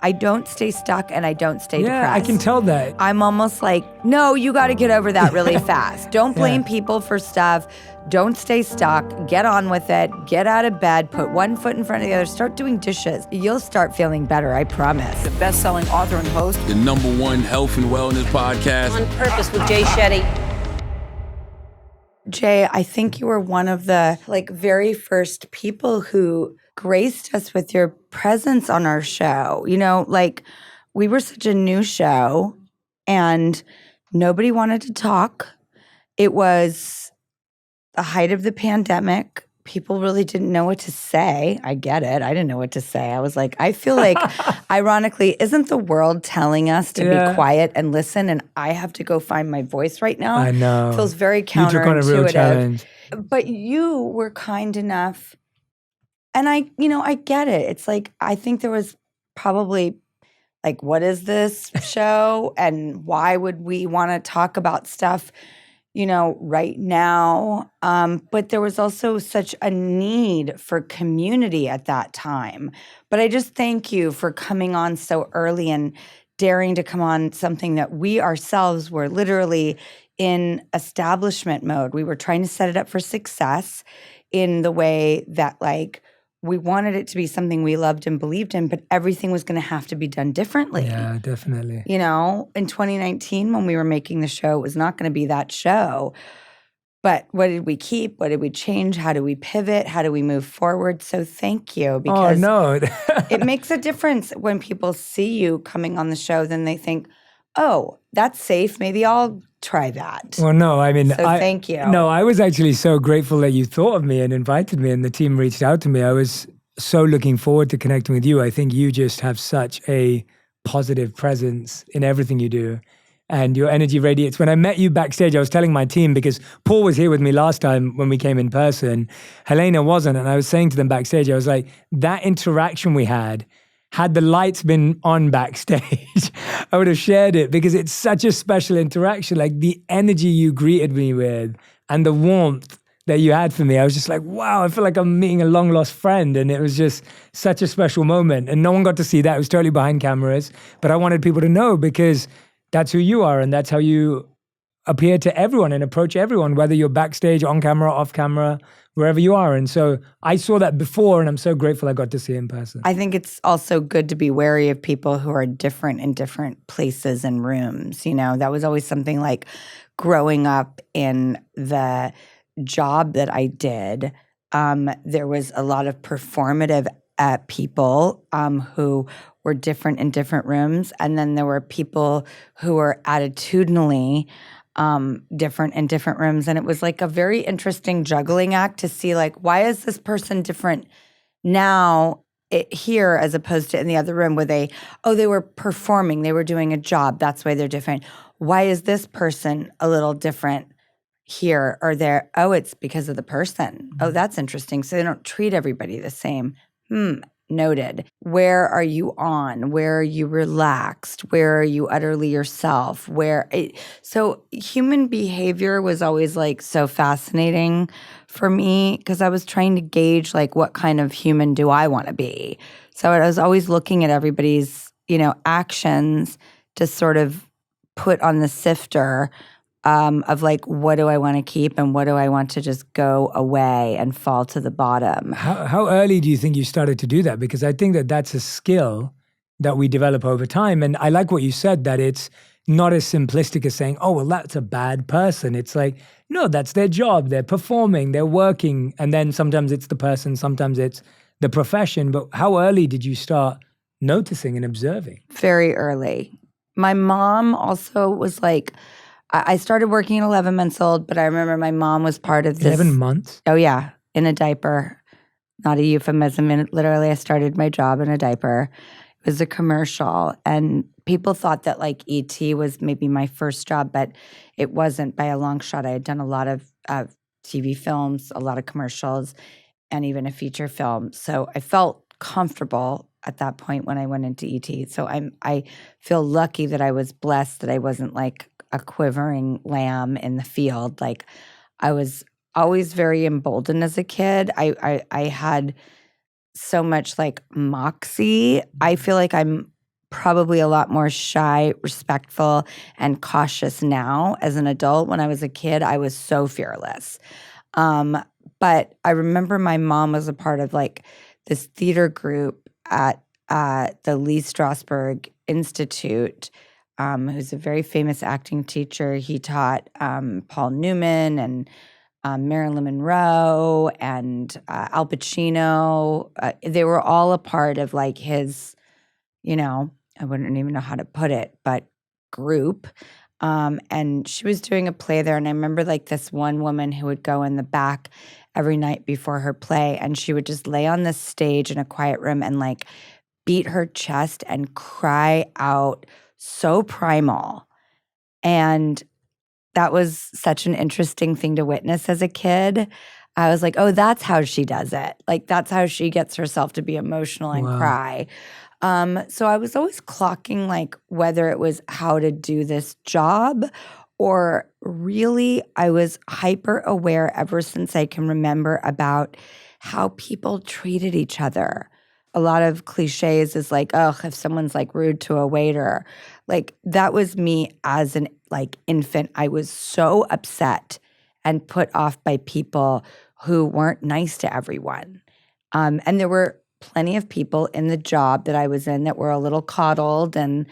I don't stay stuck and I don't stay depressed. Yeah, I can tell that. I'm almost like, no, you got to get over that really fast. Don't blame people for stuff. Don't stay stuck. Get on with it. Get out of bed. Put one foot in front of the other. Start doing dishes. You'll start feeling better, I promise. The best-selling author and host. The #1 health and wellness podcast. On Purpose with Jay Shetty. Jay, I think you were one of the very first people who graced us with your presence on our show. You know, we were such a new show and nobody wanted to talk. It was the height of the pandemic. People really didn't know what to say. I get it. I didn't know what to say. I was like, I feel like, ironically, isn't the world telling us to be quiet and listen? And I have to go find my voice right now. I know. It feels very counterintuitive. You took on a real challenge. But you were kind enough. And I get it. It's like, I think there was probably what is this show? And why would we want to talk about stuff right now. But there was also such a need for community at that time. But I just thank you for coming on so early and daring to come on something that we ourselves were literally in establishment mode. We were trying to set it up for success in the way that we wanted it to be something we loved and believed in, but everything was going to have to be done differently. Yeah, definitely. In 2019, when we were making the show, it was not going to be that show. But what did we keep? What did we change? How do we pivot? How do we move forward? So thank you. Because it makes a difference when people see you coming on the show, then they think, oh, that's safe. Maybe I'll try that. Well, no, I mean, thank you. No, I was actually so grateful that you thought of me and invited me and the team reached out to me. I was so looking forward to connecting with you. I think you just have such a positive presence in everything you do and your energy radiates. When I met you backstage, I was telling my team, because Paul was here with me last time when we came in person, Helena wasn't. And I was saying to them backstage, I was like, that interaction we had the lights been on backstage, I would have shared it because it's such a special interaction. Like the energy you greeted me with and the warmth that you had for me, I was just like, wow, I feel like I'm meeting a long lost friend. And it was just such a special moment. And no one got to see that. It was totally behind cameras. But I wanted people to know because that's who you are and that's how you appear to everyone and approach everyone, whether you're backstage, on camera, off camera, wherever you are. And so I saw that before and I'm so grateful I got to see it in person. I think it's also good to be wary of people who are different in different places and rooms. That was always something growing up in the job that I did. There was a lot of performative people who were different in different rooms. And then there were people who were attitudinally different in different rooms. And it was a very interesting juggling act to see why is this person different now here as opposed to in the other room where they were performing, they were doing a job. That's why they're different. Why is this person a little different here or there? Oh, it's because of the person. Oh, that's interesting. So they don't treat everybody the same. Noted. Where are you on? Where are you relaxed? Where are you utterly yourself? So human behavior was always so fascinating for me because I was trying to gauge what kind of human do I want to be? So I was always looking at everybody's, actions to sort of put on the sifter of what do I want to keep and what do I want to just go away and fall to the bottom. How early do you think you started to do that? Because I think that that's a skill that we develop over time. And I like what you said, that it's not as simplistic as saying, oh, well, that's a bad person. It's no, that's their job. They're performing, they're working. And then sometimes it's the person, sometimes it's the profession. But how early did you start noticing and observing? Very early. My mom also was I started working at 11 months old, but I remember my mom was part of this. 11 months? Oh, yeah, in a diaper. Not a euphemism. Literally, I started my job in a diaper. It was a commercial, and people thought that E.T. was maybe my first job, but it wasn't by a long shot. I had done a lot of TV films, a lot of commercials, and even a feature film. So I felt comfortable at that point when I went into E.T. So I feel lucky that I was blessed that I wasn't a quivering lamb in the field. I was always very emboldened as a kid. I had so much moxie. I feel like I'm probably a lot more shy, respectful, and cautious now as an adult. When I was a kid, I was so fearless. But I remember my mom was a part of like this theater group at the Lee Strasberg Institute, who's a very famous acting teacher. He taught Paul Newman and Marilyn Monroe and Al Pacino. They were all a part of like his, I wouldn't even know how to put it, but group. And she was doing a play there. And I remember like this one woman who would go in the back every night before her play, and she would just lay on this stage in a quiet room and like beat her chest and cry out so primal. And that was such an interesting thing to witness as a kid. I was like, oh, that's how she does it. Like, that's how she gets herself to be emotional and cry. So I was always clocking like whether it was how to do this job, or really I was hyper aware ever since I can remember about how people treated each other. A lot of cliches is like, oh, if someone's like rude to a waiter, like that was me as an like infant. I was so upset and put off by people who weren't nice to everyone. And there were plenty of people in the job that I was in that were a little coddled and,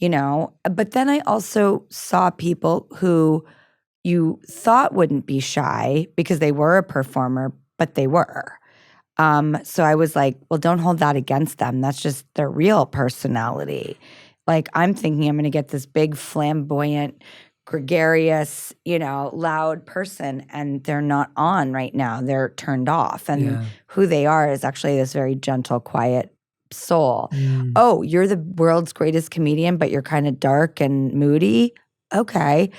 but then I also saw people who you thought wouldn't be shy because they were a performer, but they were. So I was like, well, don't hold that against them. That's just their real personality. Like I'm thinking I'm going to get this big, flamboyant, gregarious, loud person, and they're not on right now. They're turned off. And who they are is actually this very gentle, quiet soul. Oh, you're the world's greatest comedian, but you're kind of dark and moody? Okay.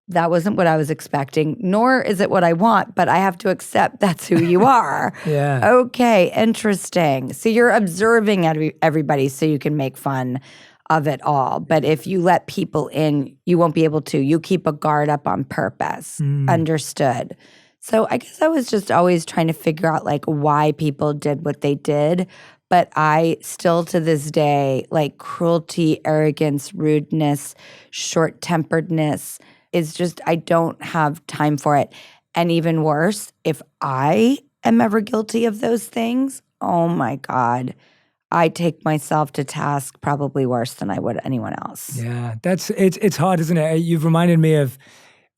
That wasn't what I was expecting, nor is it what I want, but I have to accept that's who you are. Okay, interesting. So you're observing everybody so you can make fun of it all. But if you let people in, you won't be able to. You keep a guard up on purpose. Understood. So I guess I was just always trying to figure out like why people did what they did. But I still to this day, like cruelty, arrogance, rudeness, short-temperedness is just, I don't have time for it. And even worse, if I am ever guilty of those things, oh my God, I take myself to task probably worse than I would anyone else. Yeah, it's hard, isn't it? You've reminded me of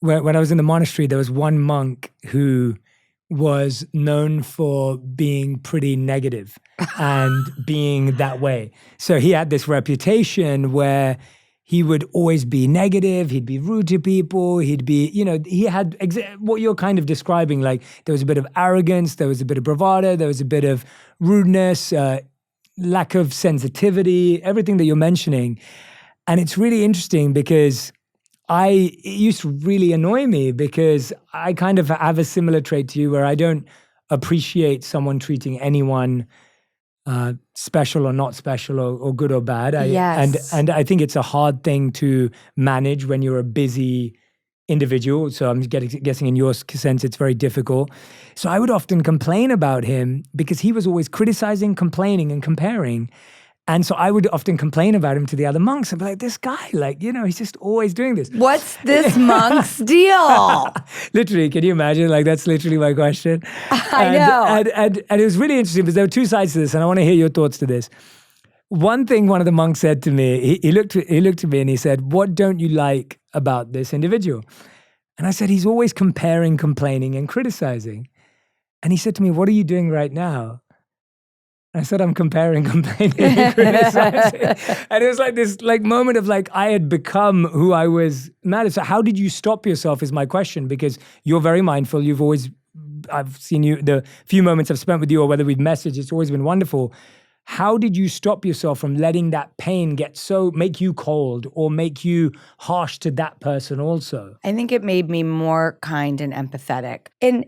when I was in the monastery, there was one monk who was known for being pretty negative and being that way. So he had this reputation where he would always be negative, he'd be rude to people, he'd be, he had what you're kind of describing, like there was a bit of arrogance, there was a bit of bravado, there was a bit of rudeness, lack of sensitivity, everything that you're mentioning. And it's really interesting because it used to really annoy me because I kind of have a similar trait to you where I don't appreciate someone treating anyone special or not special or good or bad. Yes. And I think it's a hard thing to manage when you're a busy individual. So I'm guessing in your sense, it's very difficult. So I would often complain about him because he was always criticizing, complaining, and comparing. And so I would often complain about him to the other monks and be like, this guy, he's just always doing this. What's this monk's deal? Literally, can you imagine? Like, that's literally my question. I know. And it was really interesting because there were two sides to this, and I want to hear your thoughts to this. One thing one of the monks said to me, he looked at me and he said, what don't you like about this individual? And I said, he's always comparing, complaining, and criticizing. And he said to me, what are you doing right now? I said, I'm comparing, complaining, and criticizing. And it was like this moment of I had become who I was mad at. So how did you stop yourself is my question, because you're very mindful. I've seen you, the few moments I've spent with you or whether we've messaged, it's always been wonderful. How did you stop yourself from letting that pain make you cold or make you harsh to that person also? I think it made me more kind and empathetic. And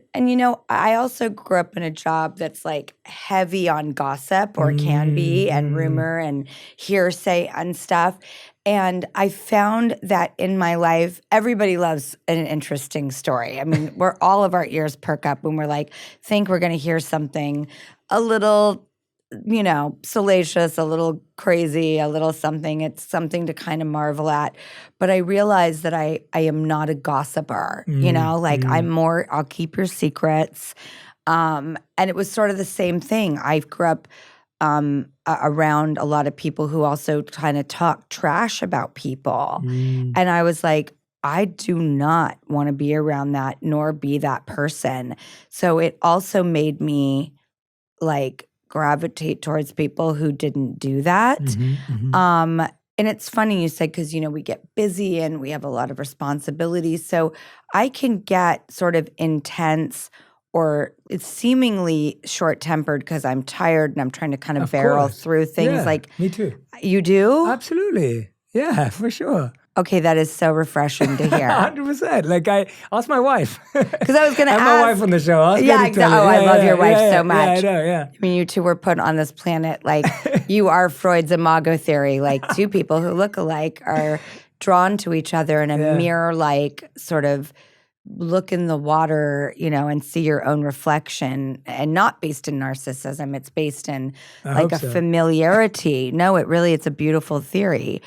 I also grew up in a job that's heavy on gossip or can be, and rumor and hearsay and stuff. And I found that in my life, everybody loves an interesting story. I mean, all of our ears perk up when we're think we're going to hear something a little salacious, a little crazy, a little something. It's something to kind of marvel at. But I realized that I am not a gossiper, I'm more, I'll keep your secrets. And it was sort of the same thing. I grew up around a lot of people who also kind of talk trash about people. And I was like, I do not want to be around that nor be that person. So it also made me like gravitate towards people who didn't do that. And it's funny you said, because, we get busy and we have a lot of responsibilities. So I can get sort of intense or it's seemingly short-tempered because I'm tired and I'm trying to kind of barrel through things. Yeah, like me too. You do? Absolutely. Yeah, for sure. Okay, that is so refreshing to hear. 100%. Like I asked my wife. Because I was going to ask. I have my wife on the show. Exactly. Oh, I love your wife so much. Yeah, I know, yeah. I mean, you two were put on this planet. Like, you are Freud's imago theory. Like, two people who look alike are drawn to each other in a mirror-like sort of look in the water, and see your own reflection, and not based in narcissism. It's based in like a familiarity. No, it's a beautiful theory.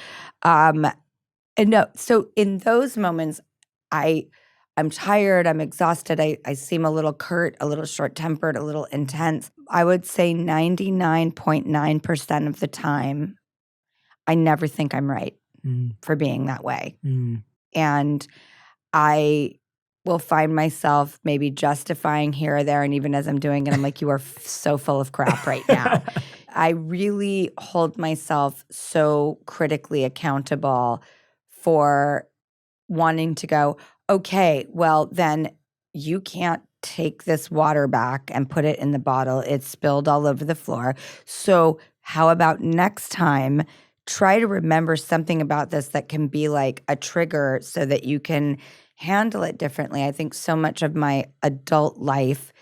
And no, so in those moments, I'm tired, I'm exhausted, I seem a little curt, a little short-tempered, a little intense. I would say 99.9% of the time, I never think I'm right for being that way. And I will find myself maybe justifying here or there, and even as I'm doing it, I'm like, you are so full of crap right now. I really hold myself so critically accountable for wanting to go, okay, well, then you can't take this water back and put it in the bottle. It's spilled all over the floor. So how about next time, try to remember something about this that can be like a trigger so that you can handle it differently. I think so much of my adult life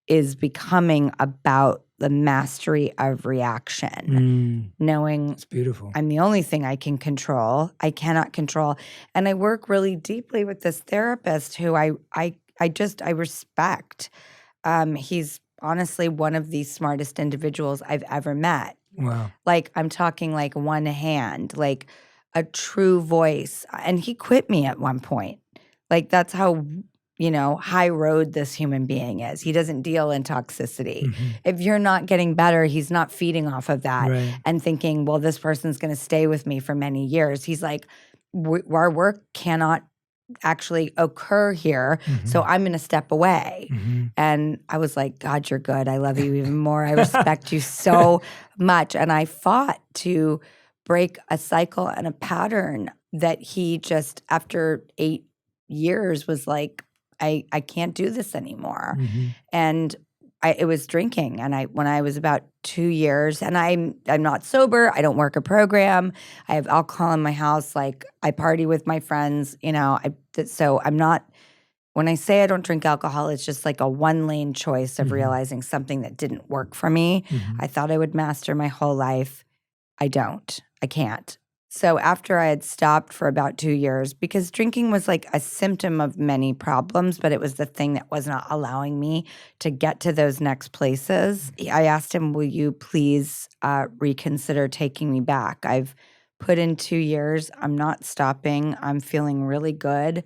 is becoming about the mastery of reaction, knowing it's beautiful. I'm the only thing I can control. I cannot control. And I work really deeply with this therapist who I respect. He's honestly one of the smartest individuals I've ever met. Wow. Like, I'm talking like one hand, like a true voice. And he quit me at one point. Like, that's how high road this human being is. He doesn't deal in toxicity. If you're not getting better, he's not feeding off of that and thinking, well, this person's going to stay with me for many years. He's like, our work cannot actually occur here, so I'm going to step away. And I was like, God, you're good. I love you even more. I respect you so much. And I fought to break a cycle and a pattern that he just, after 8 years, was like, I can't do this anymore. And it was drinking. And when I was about 2 years, and I'm not sober, I don't work a program, I have alcohol in my house, like I party with my friends, so I'm not, when I say I don't drink alcohol, it's just like a one-lane choice of realizing something that didn't work for me. I thought I would master my whole life. I don't. I can't. So after I had stopped for about 2 years, because drinking was like a symptom of many problems, but it was the thing that was not allowing me to get to those next places, I asked him, will you please reconsider taking me back? I've put in 2 years. I'm not stopping. I'm feeling really good.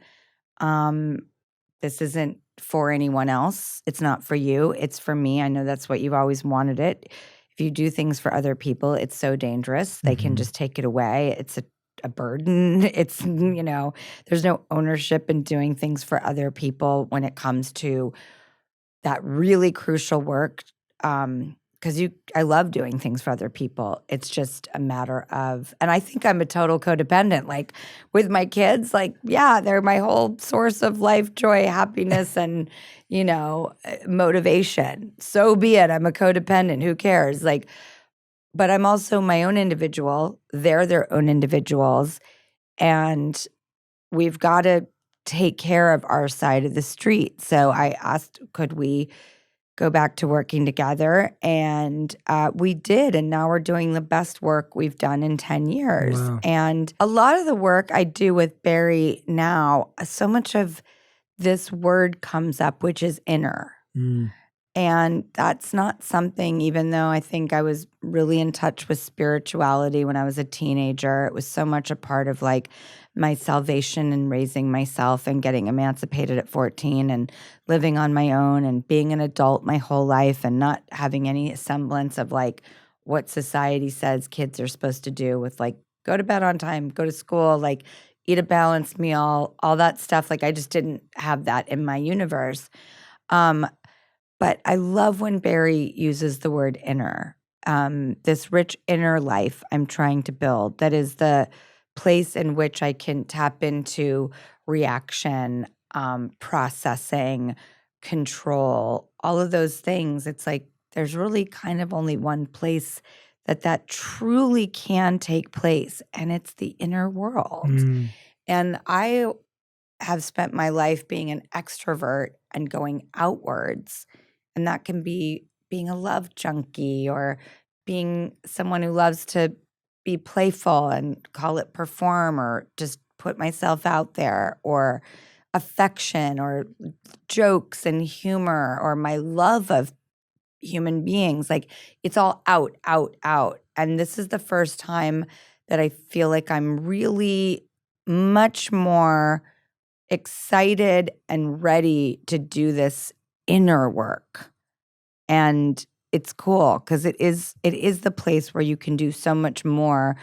This isn't for anyone else. It's not for you. It's for me. I know that's what you've always wanted it. If you do things for other people, it's so dangerous. They can just take it away. It's a burden. It's, there's no ownership in doing things for other people when it comes to that really crucial work. Because I love doing things for other people. It's just a matter of, and I think I'm a total codependent. Like with my kids, like, yeah, they're my whole source of life, joy, happiness, and, motivation. So be it. I'm a codependent. Who cares? Like, but I'm also my own individual. They're their own individuals. And we've got to take care of our side of the street. So I asked, could we go back to working together? And we did. And now we're doing the best work we've done in 10 years. Wow. And a lot of the work I do with Barry now, so much of this word comes up, which is inner. And that's not something, even though I think I was really in touch with spirituality when I was a teenager, it was so much a part of like my salvation and raising myself and getting emancipated at 14 and living on my own and being an adult my whole life and not having any semblance of like what society says kids are supposed to do with like go to bed on time, go to school, like eat a balanced meal, all that stuff. Like I just didn't have that in my universe. But I love when Barry uses the word inner, this rich inner life I'm trying to build that is the place in which I can tap into reaction, processing, control, all of those things. It's like there's really kind of only one place that truly can take place, and it's the inner world. And I have spent my life being an extrovert and going outwards. And that can be being a love junkie or being someone who loves to be playful and call it perform or just put myself out there, or affection or jokes and humor or my love of human beings. Like it's all out, out, out. And this is the first time that I feel like I'm really much more excited and ready to do this inner work. And it's cool because it is the place where you can do so much more,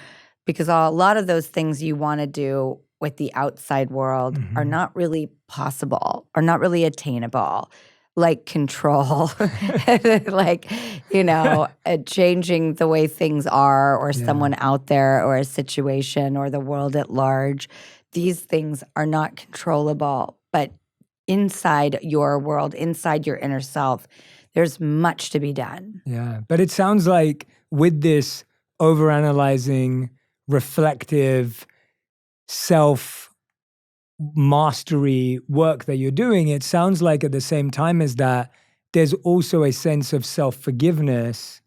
because a lot of those things you want to do with the outside world are not really possible or not really attainable, like control, like, changing the way things are or someone out there or a situation or the world at large. These things are not controllable, but inside your world, inside your inner self, there's much to be done. Yeah, but it sounds like with this overanalyzing, reflective, self-mastery work that you're doing, it sounds like at the same time as that, there's also a sense of self-forgiveness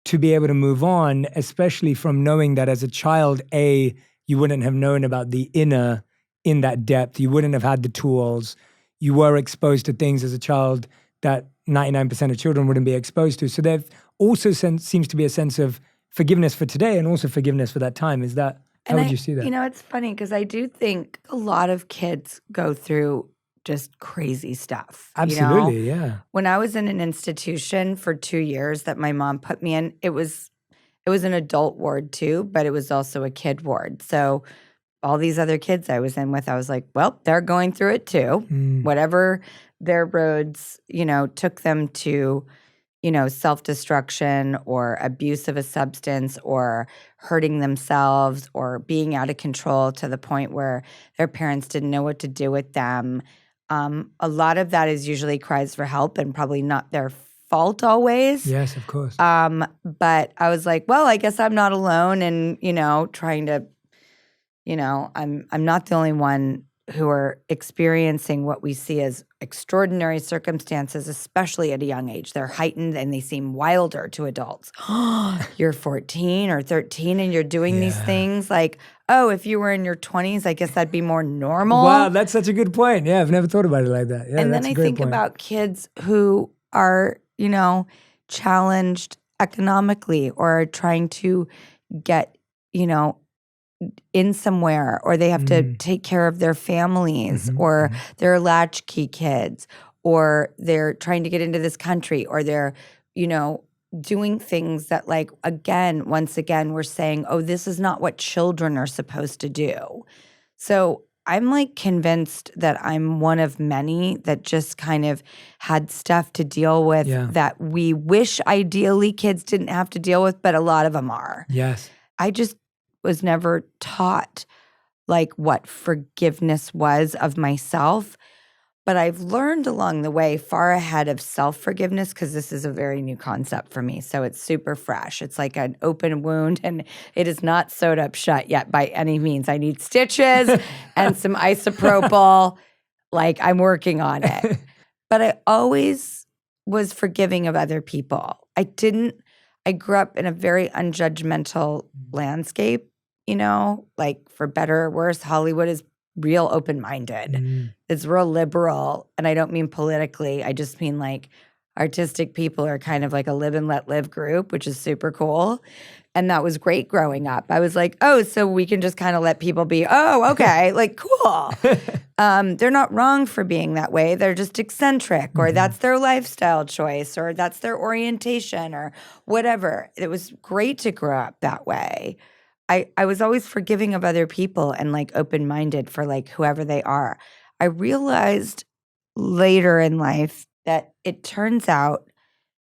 to be able to move on, especially from knowing that as a child, you wouldn't have known about the inner in that depth. You wouldn't have had the tools. You were exposed to things as a child that 99% of children wouldn't be exposed to. So there also seems to be a sense of forgiveness for today and also forgiveness for that time. Is that, how would you see that? It's funny because I do think a lot of kids go through just crazy stuff. Absolutely, yeah. When I was in an institution for 2 years that my mom put me in, it was an adult ward too, but it was also a kid ward. So all these other kids I was in with, I was like, well, they're going through it too. Whatever their roads, took them to, self-destruction or abuse of a substance or hurting themselves or being out of control to the point where their parents didn't know what to do with them. A lot of that is usually cries for help and probably not their fault always. Yes, of course. But I was like, well, I guess I'm not alone and, trying to, I'm not the only one who are experiencing what we see as extraordinary circumstances, especially at a young age. They're heightened and they seem wilder to adults. You're 14 or 13 and you're doing these things like, oh, if you were in your 20s, I guess that'd be more normal. Wow, that's such a good point. Yeah, I've never thought about it like that. Yeah, and then I think about kids who are, challenged economically or are trying to get, in somewhere, or they have to take care of their families, or they're latchkey kids, or they're trying to get into this country, or they're, doing things that like, once again, we're saying, oh, this is not what children are supposed to do. So I'm like convinced that I'm one of many that just kind of had stuff to deal with that we wish ideally kids didn't have to deal with, but a lot of them are. Yes. I just was never taught like what forgiveness was of myself. But I've learned along the way far ahead of self-forgiveness because this is a very new concept for me. So it's super fresh. It's like an open wound and it is not sewed up shut yet by any means. I need stitches and some isopropyl. Like I'm working on it. But I always was forgiving of other people. I grew up in a very unjudgmental landscape, like for better or worse, Hollywood is real open-minded. It's real liberal. And I don't mean politically. I just mean like, artistic people are kind of like a live and let live group, which is super cool. And that was great growing up. I was like, oh, so we can just kind of let people be, oh, okay, like cool. They're not wrong for being that way. They're just eccentric, or that's their lifestyle choice, or that's their orientation, or whatever. It was great to grow up that way. I was always forgiving of other people and like open-minded for like whoever they are. I realized later in life that it turns out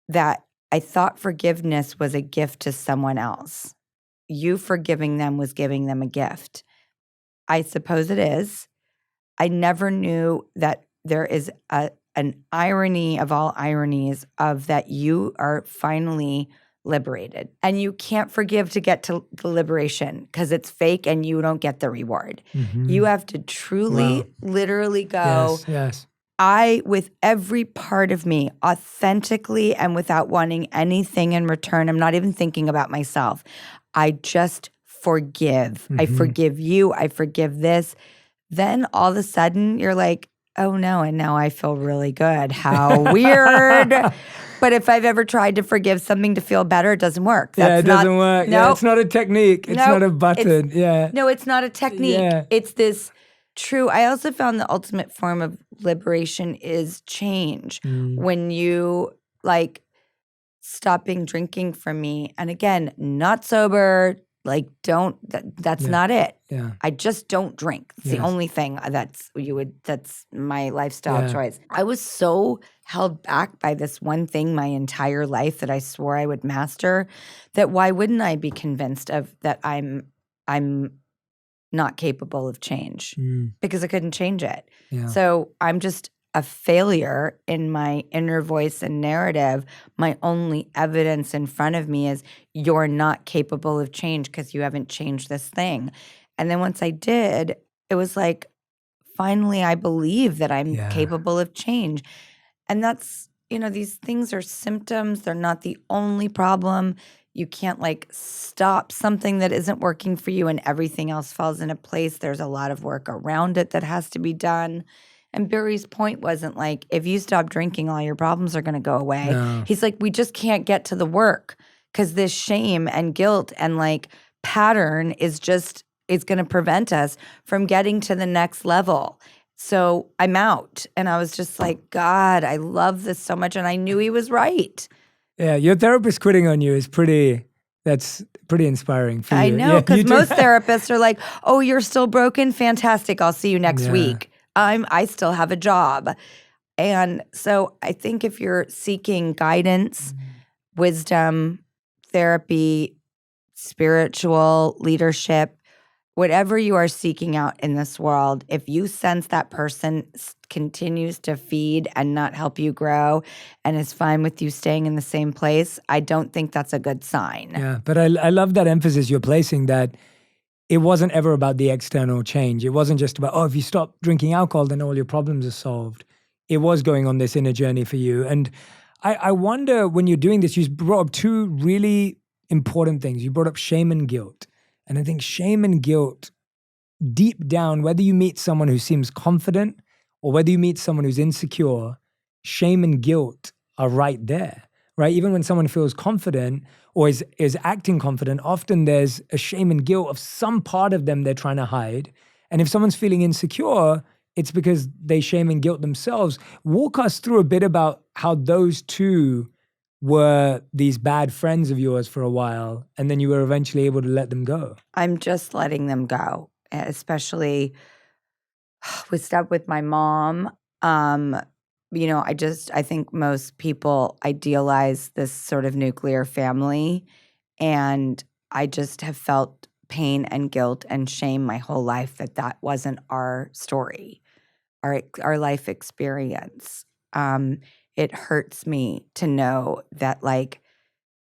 that I thought forgiveness was a gift to someone else. You forgiving them was giving them a gift. I suppose it is. I never knew that there is an irony of all ironies of that you are finally liberated. And you can't forgive to get to the liberation because it's fake and you don't get the reward. You have to truly, literally go, Yes. I, with every part of me, authentically and without wanting anything in return, I'm not even thinking about myself. I just forgive. I forgive you. I forgive this. Then all of a sudden you're like, oh no, and now I feel really good. How weird. But if I've ever tried to forgive something to feel better, it doesn't work. It doesn't work. No, It's not a technique. It's not a button. No, it's not a technique. Yeah. It's this true. I also found the ultimate form of liberation is change. When you like stopping drinking from me, and again, not sober, like that's not it. Yeah. I just don't drink. It's the only thing that's my lifestyle choice. I was so held back by this one thing my entire life that I swore I would master, that why wouldn't I be convinced of that I'm not capable of change because I couldn't change it. Yeah. So I'm just a failure in my inner voice and narrative. My only evidence in front of me is you're not capable of change because you haven't changed this thing. And then once I did, it was like, finally, I believe that I'm capable of change. And that's, these things are symptoms. They're not the only problem. You can't like stop something that isn't working for you and everything else falls into place. There's a lot of work around it that has to be done. And Barry's point wasn't like, if you stop drinking, all your problems are going to go away. No. He's like, we just can't get to the work because this shame and guilt and like pattern is going to prevent us from getting to the next level. So I'm out. And I was just like, God, I love this so much. And I knew he was right. Yeah, your therapist quitting on you is that's pretty inspiring for you. I know, because most therapists are like, oh, you're still broken? Fantastic. I'll see you next week. I still have a job. And so I think if you're seeking guidance, wisdom, therapy, spiritual leadership, whatever you are seeking out in this world, if you sense that person continues to feed and not help you grow and is fine with you staying in the same place, I don't think that's a good sign. Yeah, but I love that emphasis you're placing, that it wasn't ever about the external change. It wasn't just about, oh, if you stop drinking alcohol, then all your problems are solved. It was going on this inner journey for you. And I wonder, when you're doing this, you brought up two really important things. You brought up shame and guilt. And I think shame and guilt, deep down, whether you meet someone who seems confident or whether you meet someone who's insecure, shame and guilt are right there, right? Even when someone feels confident or is acting confident, often there's a shame and guilt of some part of them they're trying to hide. And if someone's feeling insecure, it's because they shame and guilt themselves. Walk us through a bit about how those two were these bad friends of yours for a while, and then you were eventually able to let them go. I'm just letting them go, especially with stuff with my mom. I think most people idealize this sort of nuclear family, and I just have felt pain and guilt and shame my whole life that wasn't our story, our life experience. It hurts me to know that like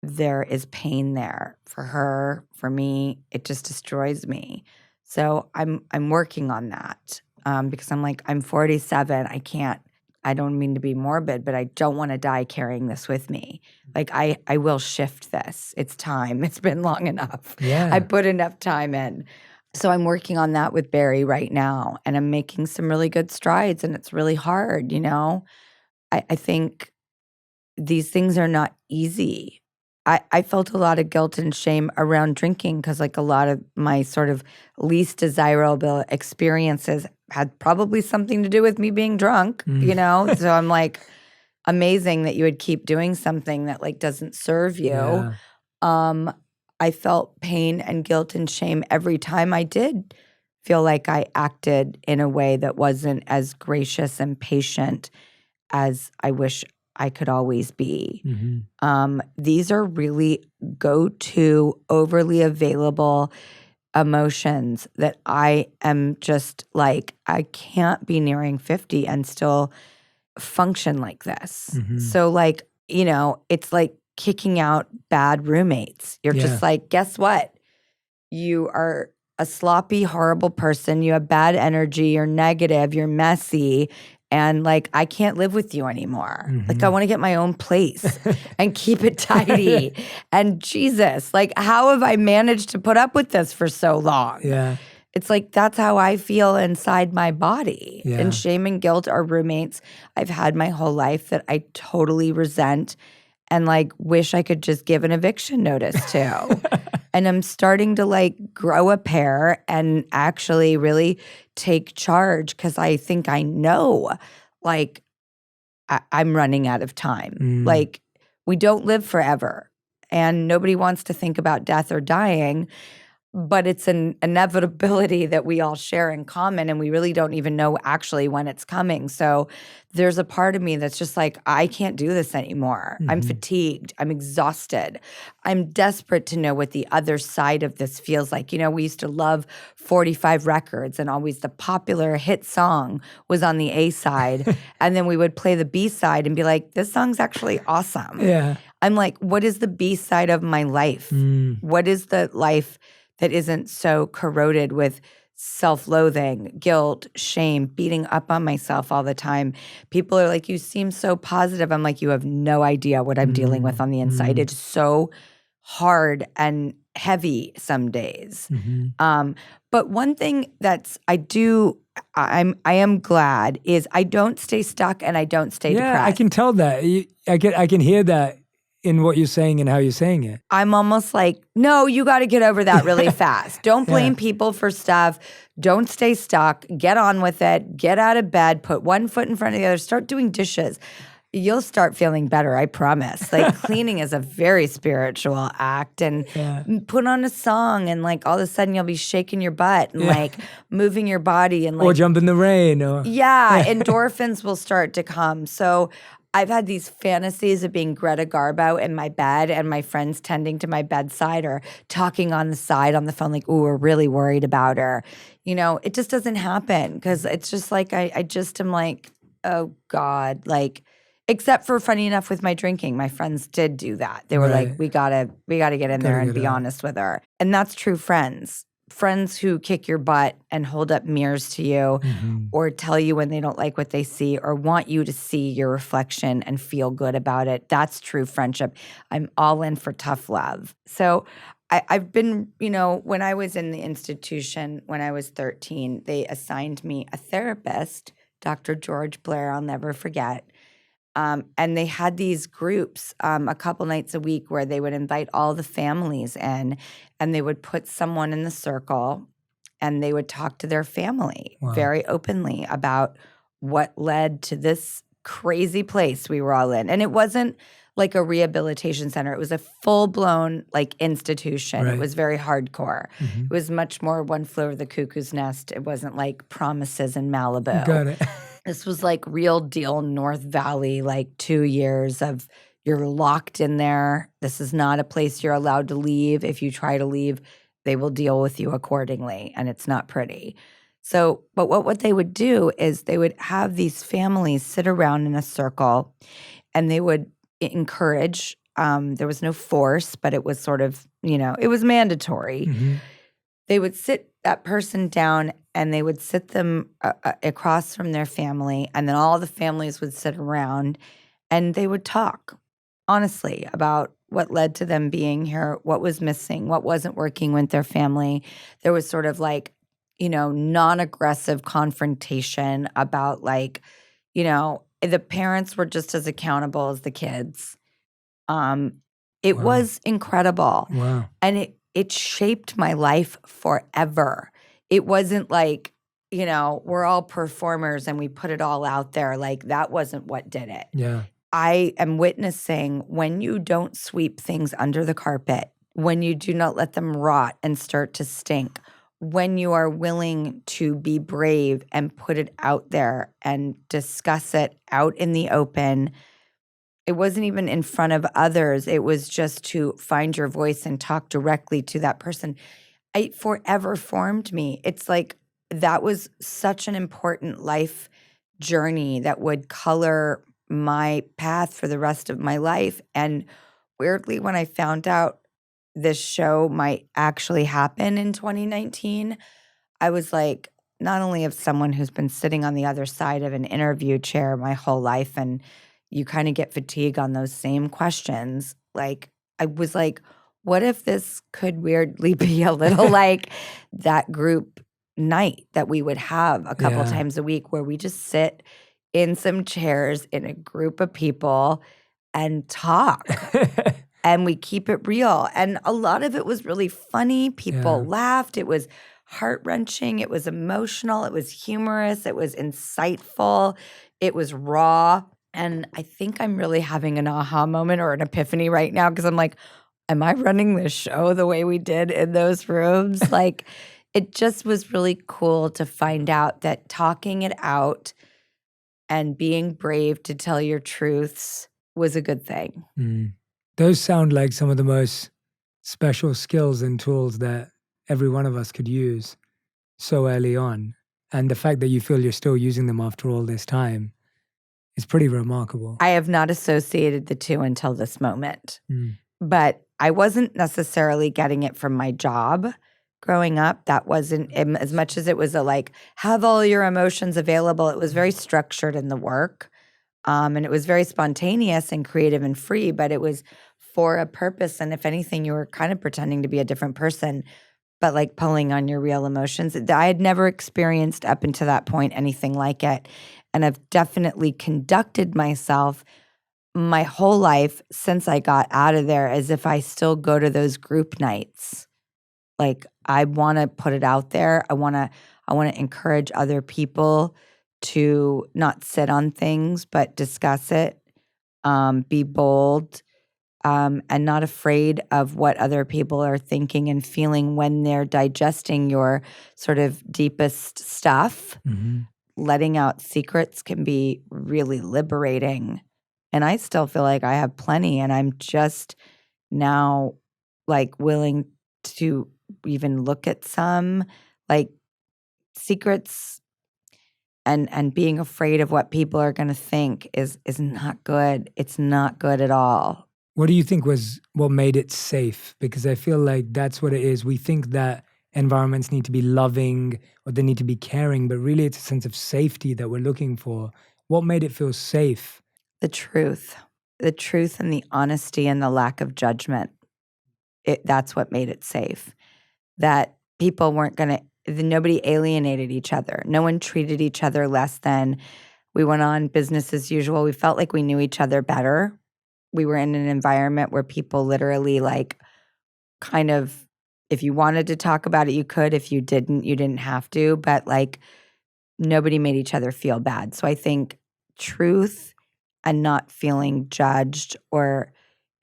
there is pain there for her, for me. It just destroys me. So I'm working on that because I'm like, I'm 47. I don't mean to be morbid, but I don't want to die carrying this with me. Like I will shift this. It's time. It's been long enough. Yeah. I put enough time in. So I'm working on that with Barry right now, and I'm making some really good strides, and it's really hard, I think these things are not easy. I felt a lot of guilt and shame around drinking because like a lot of my sort of least desirable experiences had probably something to do with me being drunk, you know? So I'm like, amazing that you would keep doing something that like doesn't serve you. Yeah. I felt pain and guilt and shame every time I did feel like I acted in a way that wasn't as gracious and patient as I wish I could always be. These are really go-to, overly available emotions that I am just like, I can't be nearing 50 and still function like this. So like, you know, it's like kicking out bad roommates. You're just like, guess what? You are a sloppy, horrible person. You have bad energy. You're negative. You're messy. And like, I can't live with you anymore. Like, I want to get my own place and keep it tidy. And Jesus, like, how have I managed to put up with this for so long? Yeah. It's like, that's how I feel inside my body. Yeah. And shame and guilt are roommates I've had my whole life that I totally resent and like wish I could just give an eviction notice to. And I'm starting to like grow a pair and actually really take charge because I think I know like I'm running out of time. Like we don't live forever and nobody wants to think about death or dying. But it's an inevitability that we all share in common and we really don't even know actually when it's coming. So there's a part of me that's just like, I can't do this anymore. I'm fatigued. I'm exhausted. I'm desperate to know what the other side of this feels like. You know, we used to love 45 records and always the popular hit song was on the A side. And then we would play the B side and be like, this song's actually awesome. Yeah. I'm like, what is the B side of my life? What is the life that isn't so corroded with self-loathing, guilt, shame, beating up on myself all the time? People are like, you seem so positive. I'm like, you have no idea what I'm dealing with on the inside. It's so hard and heavy some days. But one thing I am glad is I don't stay stuck and I don't stay depressed. I can tell that. I can hear that in what you're saying and how you're saying it. I'm almost like, no, you got to get over that really fast. Don't blame people for stuff. Don't stay stuck. Get on with it. Get out of bed. Put one foot in front of the other. Start doing dishes. You'll start feeling better, I promise. Like cleaning is a very spiritual act and put on a song and like all of a sudden you'll be shaking your butt and like moving your body and like. Or jump in the rain. Or endorphins will start to come. So I've had these fantasies of being Greta Garbo in my bed and my friends tending to my bedside or talking on the side on the phone like, ooh, we're really worried about her. You know, it just doesn't happen because it's just like I just am like, oh God, like except for funny enough with my drinking. My friends did do that. They were like, we gotta get in there and be honest with her. And that's true friends. Friends who kick your butt and hold up mirrors to you or tell you when they don't like what they see or want you to see your reflection and feel good about it. That's true friendship. I'm all in for tough love. So I've been, you know, when I was in the institution, when I was 13, they assigned me a therapist, Dr. George Blair, I'll never forget. And they had these groups a couple nights a week where they would invite all the families in and they would put someone in the circle and they would talk to their family very openly about what led to this crazy place we were all in. And it wasn't like a rehabilitation center. It was a full-blown like institution. It was very hardcore. It was much more One Flew Over the Cuckoo's Nest. It wasn't like Promises in Malibu. Got it. This was like real deal North Valley, like 2 years of you're locked in there. This is not a place you're allowed to leave. If you try to leave, they will deal with you accordingly, and it's not pretty. So, but what they would do is they would have these families sit around in a circle, and they would encourage. There was no force, but it was sort of, you know, it was mandatory. They would sit that person down and they would sit them across from their family, and then all the families would sit around and they would talk honestly about what led to them being here, what was missing, what wasn't working with their family. There was sort of like, you know, non-aggressive confrontation about like, you know, the parents were just as accountable as the kids. It Wow. was incredible. Wow. And it shaped my life forever. It wasn't like, we're all performers and we put it all out there. Like, that wasn't what did it. Yeah. I am witnessing when you don't sweep things under the carpet, when you do not let them rot and start to stink, when you are willing to be brave and put it out there and discuss it out in the open. It wasn't even in front of others. It was just to find your voice and talk directly to that person. It forever formed me. It's like that was such an important life journey that would color my path for the rest of my life. And weirdly, when I found out this show might actually happen in 2019, I was like, not only of someone who's been sitting on the other side of an interview chair my whole life, and you kind of get fatigue on those same questions. Like, I was like, what if this could weirdly be a little like that group night that we would have a couple Yeah. times a week where we just sit in some chairs in a group of people and talk and we keep it real. And a lot of it was really funny. People Yeah. laughed. It was heart-wrenching. It was emotional. It was humorous. It was insightful. It was raw. And I think I'm really having an aha moment or an epiphany right now because I'm like, am I running this show the way we did in those rooms? Like, it just was really cool to find out that talking it out and being brave to tell your truths was a good thing. Mm. Those sound like some of the most special skills and tools that every one of us could use so early on. And the fact that you feel you're still using them after all this time is pretty remarkable. I have not associated the two until this moment. Mm. But I wasn't necessarily getting it from my job growing up. That wasn't as much as it was a like, have all your emotions available. It was very structured in the work. And it was very spontaneous and creative and free, but it was for a purpose. And if anything, you were kind of pretending to be a different person, but like pulling on your real emotions. I had never experienced up until that point anything like it. And I've definitely conducted myself my whole life since I got out of there as if I still go to those group nights. Like, I want to put it out there. I want to encourage other people to not sit on things, but discuss it, be bold, and not afraid of what other people are thinking and feeling when they're digesting your sort of deepest stuff. Mm-hmm. Letting out secrets can be really liberating. And I still feel like I have plenty, and I'm just now like willing to even look at some like secrets and being afraid of what people are going to think is not good. It's not good at all. What do you think was what made it safe? Because I feel like that's what it is. We think that environments need to be loving or they need to be caring, but really it's a sense of safety that we're looking for. What made it feel safe? The truth and the honesty and the lack of judgment. That's what made it safe. That people weren't going to, nobody alienated each other. No one treated each other less than. We went on business as usual. We felt like we knew each other better. We were in an environment where people literally like kind of, if you wanted to talk about it, you could. If you didn't have to. But like nobody made each other feel bad. So I think truth and not feeling judged or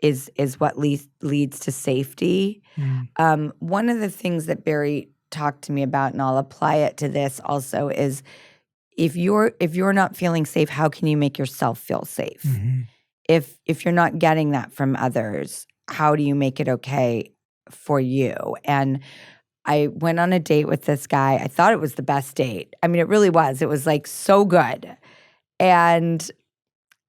is what leads to safety. Mm. One of the things that Barry talked to me about, and I'll apply it to this also, is if you're not feeling safe, how can you make yourself feel safe? Mm-hmm. If you're not getting that from others, how do you make it okay for you? And I went on a date with this guy. I thought it was the best date. I mean, it really was. It was like so good. And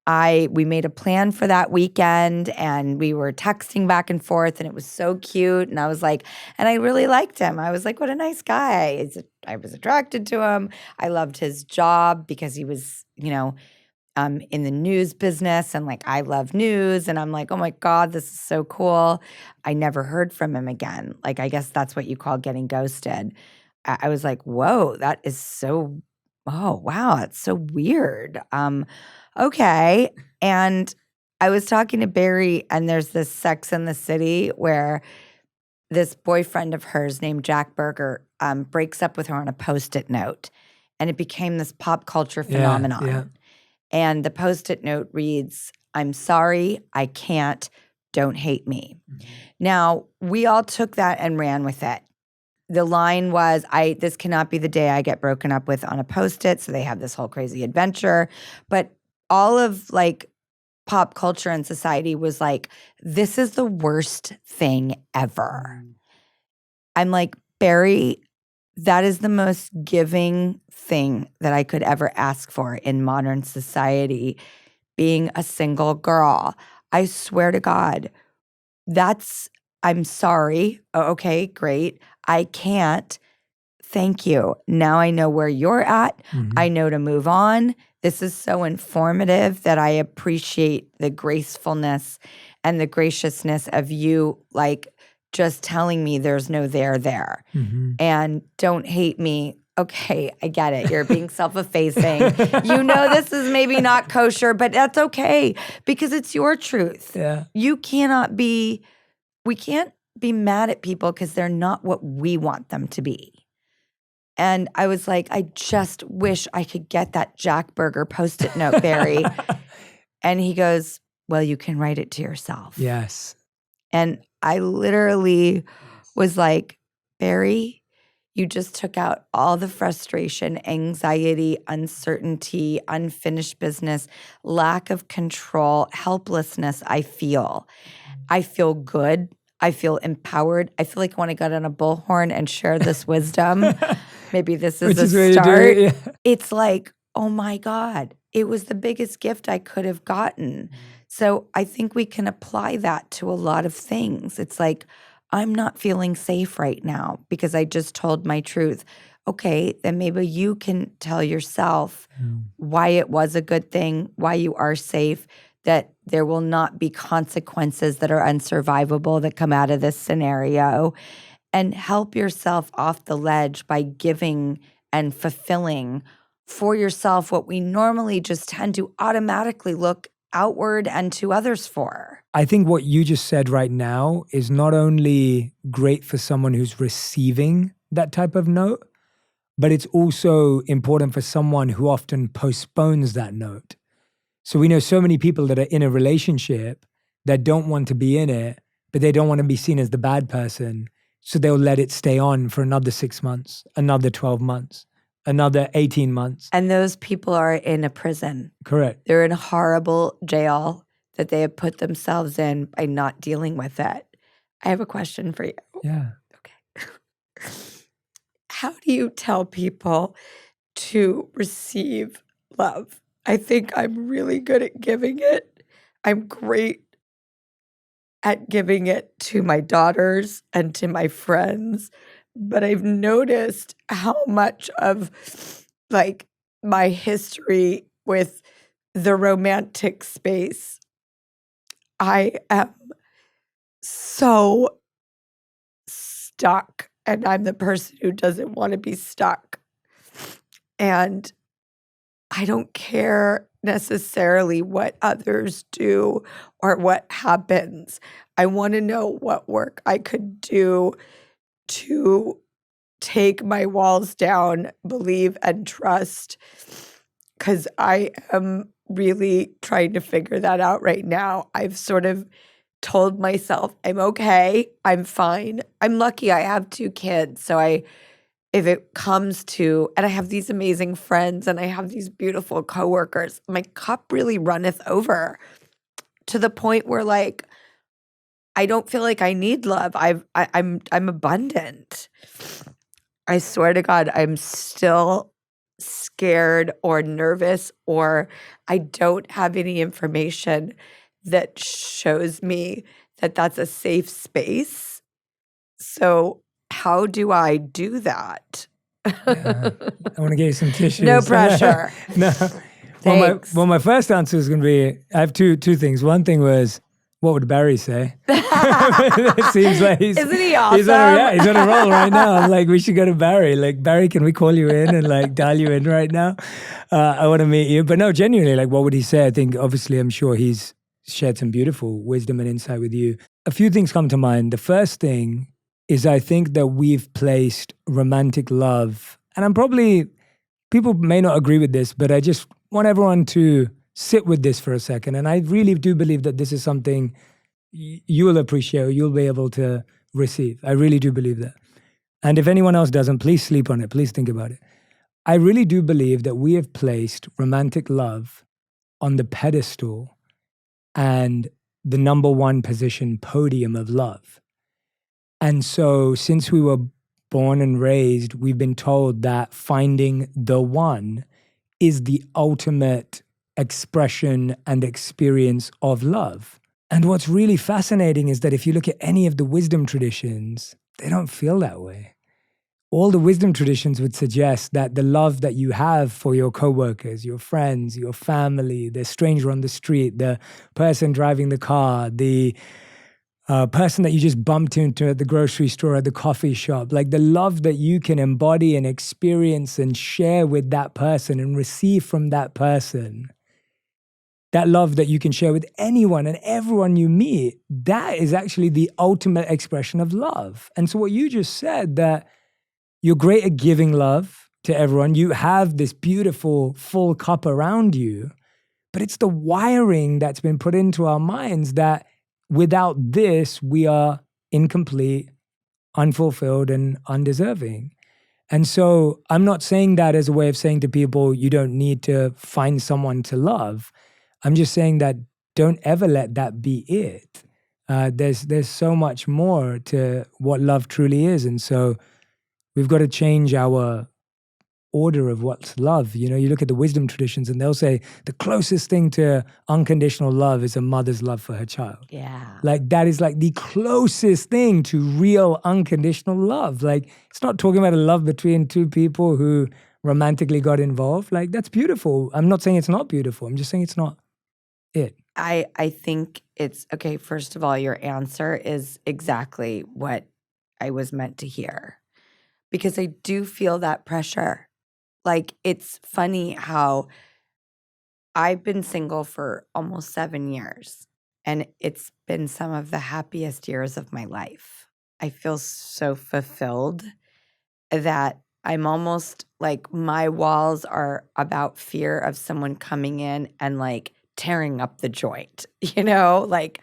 we made a plan for that weekend and we were texting back and forth and it was so cute. And I was like, and I really liked him. I was like, what a nice guy. I was attracted to him. I loved his job because he was, in the news business and like I love news. And I'm like, oh my God, this is so cool. I never heard from him again. Like, I guess that's what you call getting ghosted. I was like, whoa, that is so, oh, wow, that's so weird. okay. And I was talking to Barry, and there's this Sex in the City where this boyfriend of hers named Jack Berger breaks up with her on a Post-it note. And it became this pop culture phenomenon. Yeah. And the Post-it note reads, "I'm sorry, I can't, don't hate me." Now, we all took that and ran with it. The line was, this cannot be the day I get broken up with on a Post-it. So they have this whole crazy adventure. But all of like pop culture and society was like, this is the worst thing ever. I'm like, Barry, that is the most giving thing that I could ever ask for in modern society, being a single girl. I swear to God, I'm sorry. Okay, great. I can't. Thank you. Now I know where you're at. I know to move on. This is so informative that I appreciate the gracefulness and the graciousness of you, like just telling me there's no there. And don't hate me. Okay, I get it. You're being self-effacing. You know this is maybe not kosher, but that's okay because it's your truth. Yeah. We can't be mad at people because they're not what we want them to be. And I was like, I just wish I could get that Jack Berger Post-it note, Barry. And he goes, well, you can write it to yourself. Yes. And I literally was like, Barry, you just took out all the frustration, anxiety, uncertainty, unfinished business, lack of control, helplessness I feel. I feel good. I feel empowered. I feel like I want to get on a bullhorn and share this wisdom. Maybe this is a start. Yeah. It's like, oh my God, it was the biggest gift I could have gotten. So I think we can apply that to a lot of things. It's like, I'm not feeling safe right now because I just told my truth. Okay, then maybe you can tell yourself why it was a good thing, why you are safe, that there will not be consequences that are unsurvivable that come out of this scenario, and help yourself off the ledge by giving and fulfilling for yourself what we normally just tend to automatically look outward and to others for. I think what you just said right now is not only great for someone who's receiving that type of note, but it's also important for someone who often postpones that note. So we know so many people that are in a relationship that don't want to be in it, but they don't want to be seen as the bad person. So they'll let it stay on for another 6 months, another 12 months, another 18 months. And those people are in a prison. Correct. They're in a horrible jail that they have put themselves in by not dealing with it. I have a question for you. Yeah. Okay. How do you tell people to receive love? I think I'm really good at giving it. I'm great at giving it to my daughters and to my friends. But I've noticed how much of like my history with the romantic space, I am so stuck, and I'm the person who doesn't want to be stuck. And I don't care necessarily what others do or what happens. I want to know what work I could do to take my walls down, believe and trust, because I am really trying to figure that out right now. I've sort of told myself, I'm okay, I'm fine. I'm lucky I have 2 kids, so if it comes to, and I have these amazing friends and I have these beautiful coworkers, my cup really runneth over to the point where like, I don't feel like I need love. I'm abundant. I swear to God, I'm still scared or nervous, or I don't have any information that shows me that that's a safe space. So how do I do that? Yeah. I want to give you some tissues. No pressure. No. Thanks. Well, my first answer is going to be, I have two things. One thing was, What would Barry say? It seems like Isn't he awesome? He's on a roll right now. I'm like, we should go to Barry. Like, Barry, can we call you in and like dial you in right now? I want to meet you. But no, genuinely, like, what would he say? I think, obviously, I'm sure he's shared some beautiful wisdom and insight with you. A few things come to mind. The first thing is I think that we've placed romantic love, and people may not agree with this, but I just want everyone to sit with this for a second. And I really do believe that this is something you will appreciate, or you'll be able to receive. I really do believe that. And if anyone else doesn't, please sleep on it. Please think about it. I really do believe that we have placed romantic love on the pedestal and the number one position podium of love. And so since we were born and raised, we've been told that finding the one is the ultimate expression and experience of love. And what's really fascinating is that if you look at any of the wisdom traditions, they don't feel that way. All the wisdom traditions would suggest that the love that you have for your coworkers, your friends, your family, the stranger on the street, the person driving the car, the person that you just bumped into at the grocery store, at the coffee shop, like the love that you can embody and experience and share with that person and receive from that person, that love that you can share with anyone and everyone you meet, that is actually the ultimate expression of love. And so what you just said, that you're great at giving love to everyone, you have this beautiful full cup around you, but it's the wiring that's been put into our minds that without this, we are incomplete, unfulfilled, and undeserving. And so I'm not saying that as a way of saying to people, you don't need to find someone to love. I'm just saying that don't ever let that be it. There's so much more to what love truly is. And so we've got to change our order of what's love. You know, you look at the wisdom traditions and they'll say the closest thing to unconditional love is a mother's love for her child. Yeah. Like that is like the closest thing to real unconditional love. Like it's not talking about a love between two people who romantically got involved. Like that's beautiful. I'm not saying it's not beautiful. I'm just saying it's not it. I think it's, okay, first of all, your answer is exactly what I was meant to hear. Because I do feel that pressure. Like, it's funny how I've been single for almost 7 years, and it's been some of the happiest years of my life. I feel so fulfilled that I'm almost like my walls are about fear of someone coming in and like tearing up the joint, you know? Like,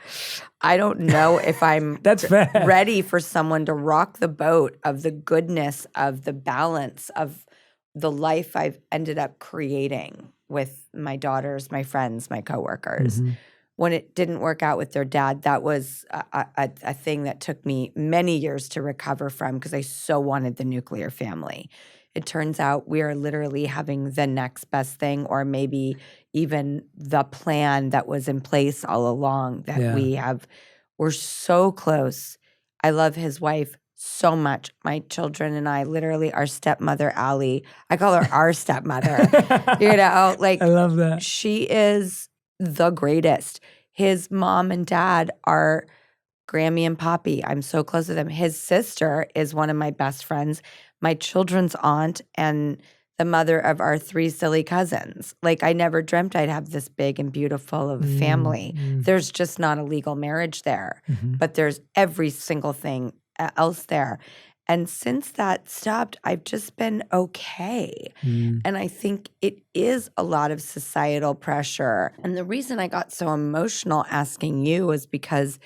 I don't know if I'm That's fair. ready for someone to rock the boat of the goodness, of the balance, of the life I've ended up creating with my daughters, my friends, my coworkers. Mm-hmm. When it didn't work out with their dad, that was a thing that took me many years to recover from because I so wanted the nuclear family. It turns out we are literally having the next best thing, or maybe even the plan that was in place all along that we're so close. I love his wife so much. My children and I, literally our stepmother, Allie, I call her our stepmother, you know, like I love that. she is the greatest. His mom and dad are Grammy and Poppy. I'm so close to them. His sister is one of my best friends, my children's aunt, and the mother of our 3 silly cousins. Like, I never dreamt I'd have this big and beautiful of a family. There's just not a legal marriage there, but there's every single thing else there. And since that stopped, I've just been okay. And I think it is a lot of societal pressure. And the reason I got so emotional asking you is because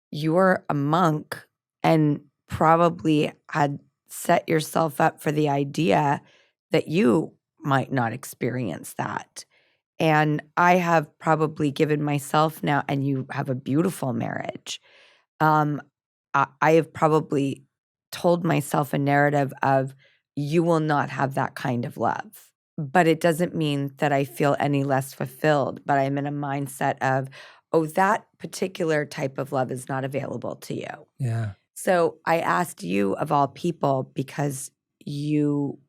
you're a monk and probably had set yourself up for the idea that you might not experience that. And I have probably given myself now, and you have a beautiful marriage. I have probably told myself a narrative of you will not have that kind of love. But it doesn't mean that I feel any less fulfilled, but I'm in a mindset of, oh, that particular type of love is not available to you. Yeah. So I asked you of all people because you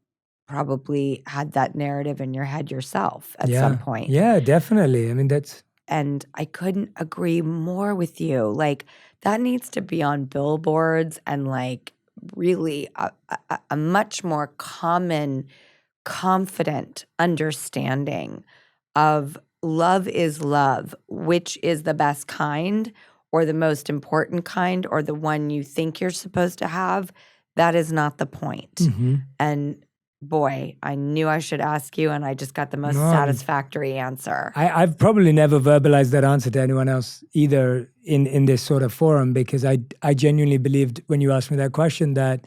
probably had that narrative in your head yourself at some point. Yeah, definitely. I mean, that's And I couldn't agree more with you. Like, that needs to be on billboards and like really a much more common, confident understanding of love is love, which is the best kind or the most important kind or the one you think you're supposed to have. That is not the point. Mm-hmm. And boy, I knew I should ask you, and I just got the most No. satisfactory answer. I've probably never verbalized that answer to anyone else either in this sort of forum, because I genuinely believed when you asked me that question that,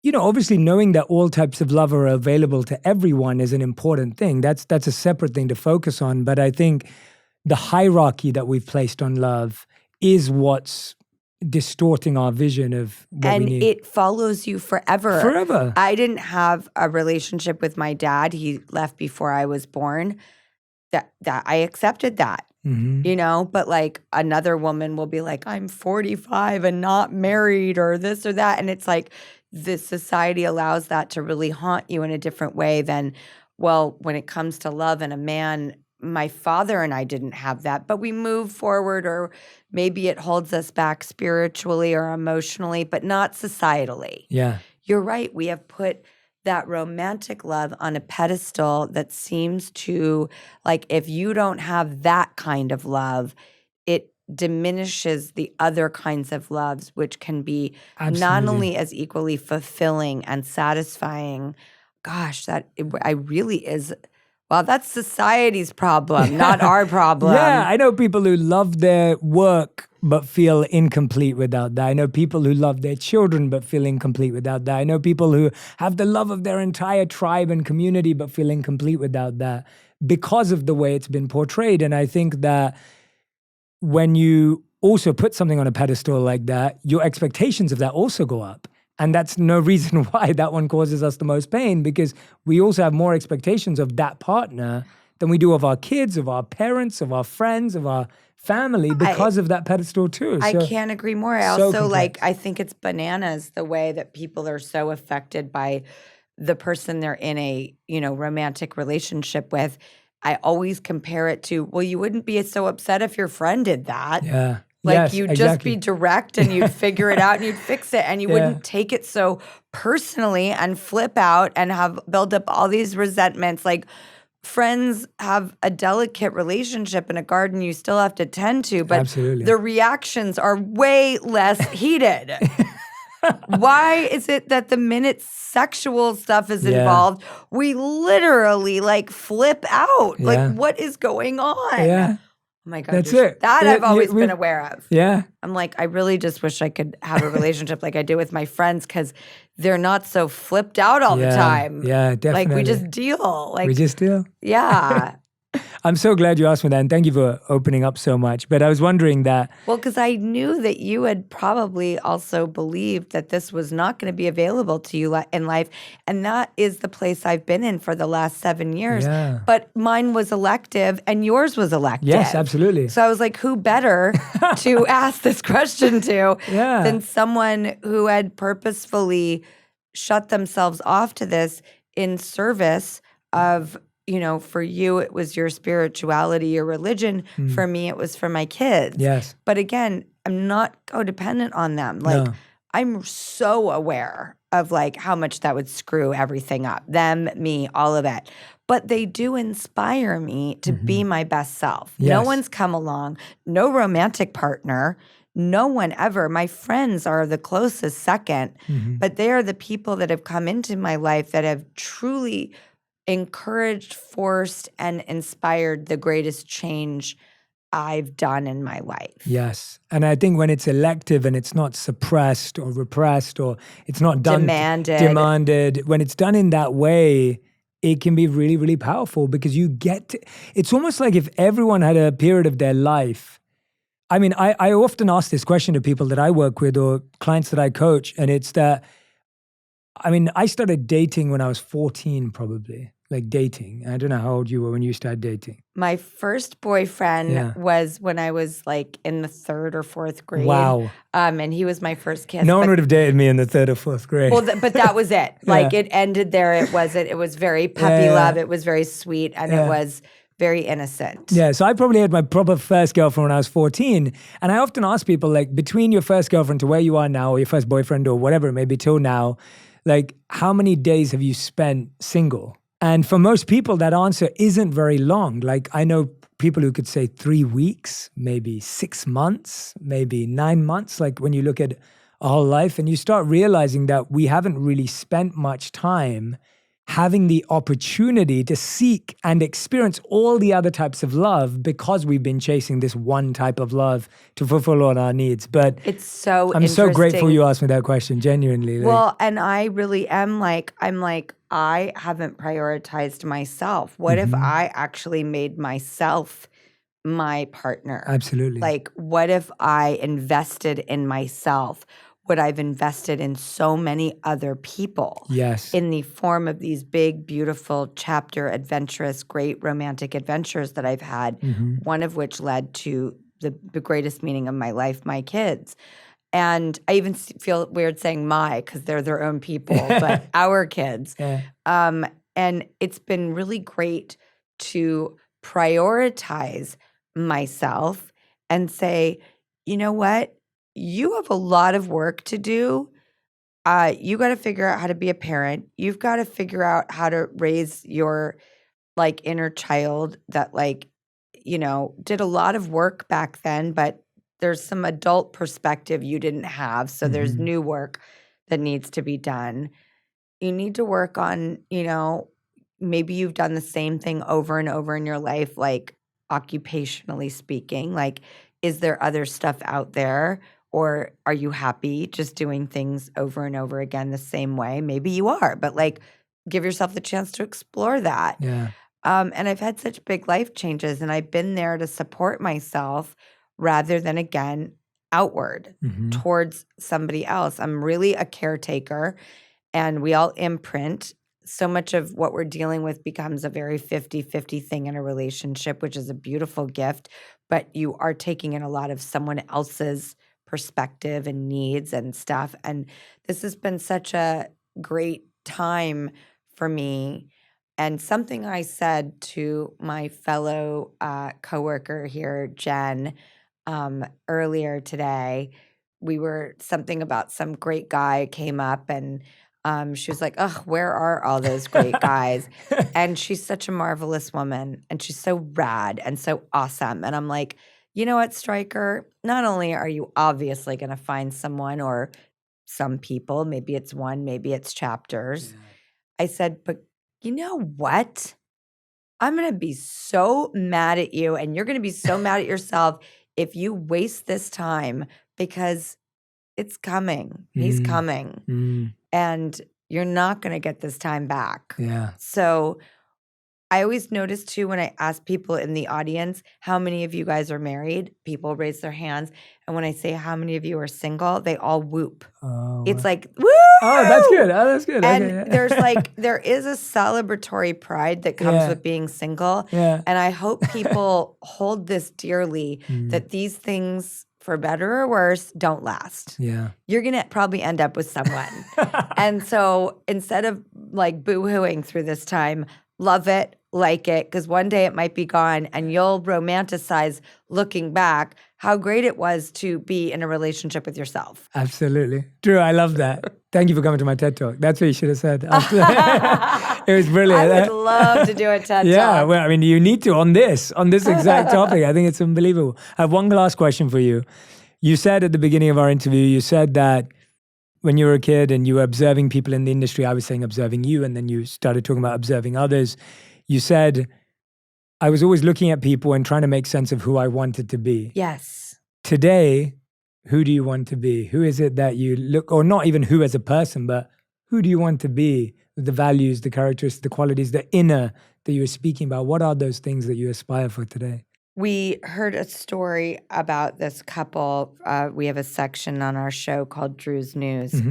you know, obviously knowing that all types of love are available to everyone is an important thing. That's a separate thing to focus on. But I think the hierarchy that we've placed on love is what's distorting our vision of what we need. And it follows you forever. Forever. I didn't have a relationship with my dad. He left before I was born. That I accepted that. Mm-hmm. You know, but like another woman will be like, I'm 45 and not married or this or that. And it's like this society allows that to really haunt you in a different way than, well, when it comes to love and a man, my father and I didn't have that, but we move forward, or maybe it holds us back spiritually or emotionally, but not societally. Yeah. You're right. We have put that romantic love on a pedestal that seems to, like, if you don't have that kind of love, it diminishes the other kinds of loves, which can be not Absolutely. only as equally fulfilling and satisfying. Gosh, I really is. Well, that's society's problem, not our problem. Yeah, I know people who love their work but feel incomplete without that. I know people who love their children but feel incomplete without that. I know people who have the love of their entire tribe and community but feel incomplete without that because of the way it's been portrayed. And I think that when you also put something on a pedestal like that, your expectations of that also go up. And that's no reason why that one causes us the most pain, because we also have more expectations of that partner than we do of our kids, of our parents, of our friends, of our family, because of that pedestal too. I So, can't agree more. I so also complex. I think it's bananas the way that people are so affected by the person they're in a, romantic relationship with. I always compare it to, well, you wouldn't be so upset if your friend did that. Yeah. Like, Yes, you'd just exactly. be direct and you'd figure it out and you'd fix it, and you Yeah. wouldn't take it so personally and flip out and build up all these resentments. Like, friends have a delicate relationship in a garden you still have to tend to, but Absolutely. the reactions are way less heated. Why is it that the minute sexual stuff is Yeah. involved, we literally like flip out? Yeah. Like, what is going on? Yeah. Oh my God. That's it. That Yeah, I've always we've- been aware of. Yeah. I'm like, I really just wish I could have a relationship like I do with my friends, because they're not so flipped out all the Yeah. time. Yeah, definitely. Like, we just deal. Like, We just do. yeah. I'm so glad you asked me that, and thank you for opening up so much. But I was wondering that, Well, because I knew that you had probably also believed that this was not going to be available to you in life. And that is the place I've been in for the last 7 years. Yeah. But mine was elective and yours was elective. yes, absolutely. So I was like, who better to ask this question to Yeah. than someone who had purposefully shut themselves off to this in service of, for you, it was your spirituality, your religion. For me, it was for my kids. Yes. But again, I'm not codependent on them. Like, No. I'm so aware of like how much that would screw everything up. Them, me, all of it. But they do inspire me to be my best self. No Yes. one's come along, no romantic partner, no one ever. My friends are the closest second, but they are the people that have come into my life that have truly encouraged, forced, and inspired the greatest change I've done in my life. Yes. And I think when it's elective and it's not suppressed or repressed or it's not done demanded, when it's done in that way, it can be really, really powerful, because it's almost like if everyone had a period of their life. I mean, I often ask this question to people that I work with or clients that I coach, and it's that, I started dating when I was 14, probably. Like dating. I don't know how old you were when you started dating. My first boyfriend Yeah. was when I was like in the 3rd or 4th grade. Wow. And he was my first kiss. No one but- would have dated me in the 3rd or 4th grade. Well, but that was it. Like, it ended there. It was very puppy Yeah. love. It was very sweet, and Yeah. it was very innocent. Yeah, so I probably had my proper first girlfriend when I was 14. And I often ask people, like, between your first girlfriend to where you are now, or your first boyfriend, or whatever it may be till now, like, how many days have you spent single? And for most people, that answer isn't very long. Like, I know people who could say 3 weeks, maybe 6 months, maybe 9 months, like when you look at a whole life and you start realizing that we haven't really spent much time having the opportunity to seek and experience all the other types of love because we've been chasing this one type of love to fulfill all our needs. But It's so I'm so grateful interesting. you asked me that question, genuinely. Like, Well, and I really am like, I haven't prioritized myself. What if I actually made myself my partner? absolutely. Like, what if I invested in myself? What I've invested in so many other people Yes. in the form of these big, beautiful, chapter, adventurous, great romantic adventures that I've had, one of which led to the greatest meaning of my life, my kids. And I even feel weird saying my, because they're their own people, but our kids. Yeah. And it's been really great to prioritize myself and say, you know what? You have a lot of work to do. You got to figure out how to be a parent. You've got to figure out how to raise your like inner child that did a lot of work back then, but there's some adult perspective you didn't have. So there's new work that needs to be done. You need to work on, maybe you've done the same thing over and over in your life, like occupationally speaking. Like, is there other stuff out there? Or are you happy just doing things over and over again the same way? Maybe you are, but like give yourself the chance to explore that. Yeah. And I've had such big life changes, and I've been there to support myself rather than, again, outward towards somebody else. I'm really a caretaker, and we all imprint. So much of what we're dealing with becomes a very 50-50 thing in a relationship, which is a beautiful gift, but you are taking in a lot of someone else's perspective and needs and stuff. And this has been such a great time for me. And something I said to my fellow coworker here, Jen, earlier today, we were something about some great guy came up, and she was like, "Ugh, where are all those great guys?" And she's such a marvelous woman, and she's so rad and so awesome. And I'm like, you know what, Stryker? Not only are you obviously going to find someone or some people, maybe it's one, maybe it's chapters. I said, but you know what? I'm going to be so mad at you, and you're going to be so mad at yourself if you waste this time, because it's coming. He's coming. And you're not going to get this time back. Yeah. So I always notice too, when I ask people in the audience, how many of you guys are married? People raise their hands. And when I say how many of you are single, they all whoop. Oh, It's like, woo! oh, that's good. Oh, that's good. And Okay, yeah. there's like, there is a celebratory pride that comes with being single. Yeah. And I hope people hold this dearly, that these things, for better or worse, don't last. Yeah. You're going to probably end up with someone. And so instead of like boo-hooing through this time, love it, like it, because one day it might be gone, and you'll romanticize looking back how great it was to be in a relationship with yourself. Absolutely. Drew, I love that. Thank you for coming to my TED Talk. That's what you should have said. It was brilliant. I would love to do a TED Yeah, Talk. well, I mean, you need to on this exact topic. I think it's unbelievable. I have one last question for you. You said at the beginning of our interview, you said that when you were a kid and you were observing people in the industry, I was saying observing you, and then you started talking about observing others. You said, I was always looking at people and trying to make sense of who I wanted to be. Yes. Today, who do you want to be? Who is it that you look, or not even who as a person, but who do you want to be? The values, the characteristics, the qualities, the inner that you were speaking about. What are those things that you aspire for today? We heard a story about this couple. We have a section on our show called Drew's News.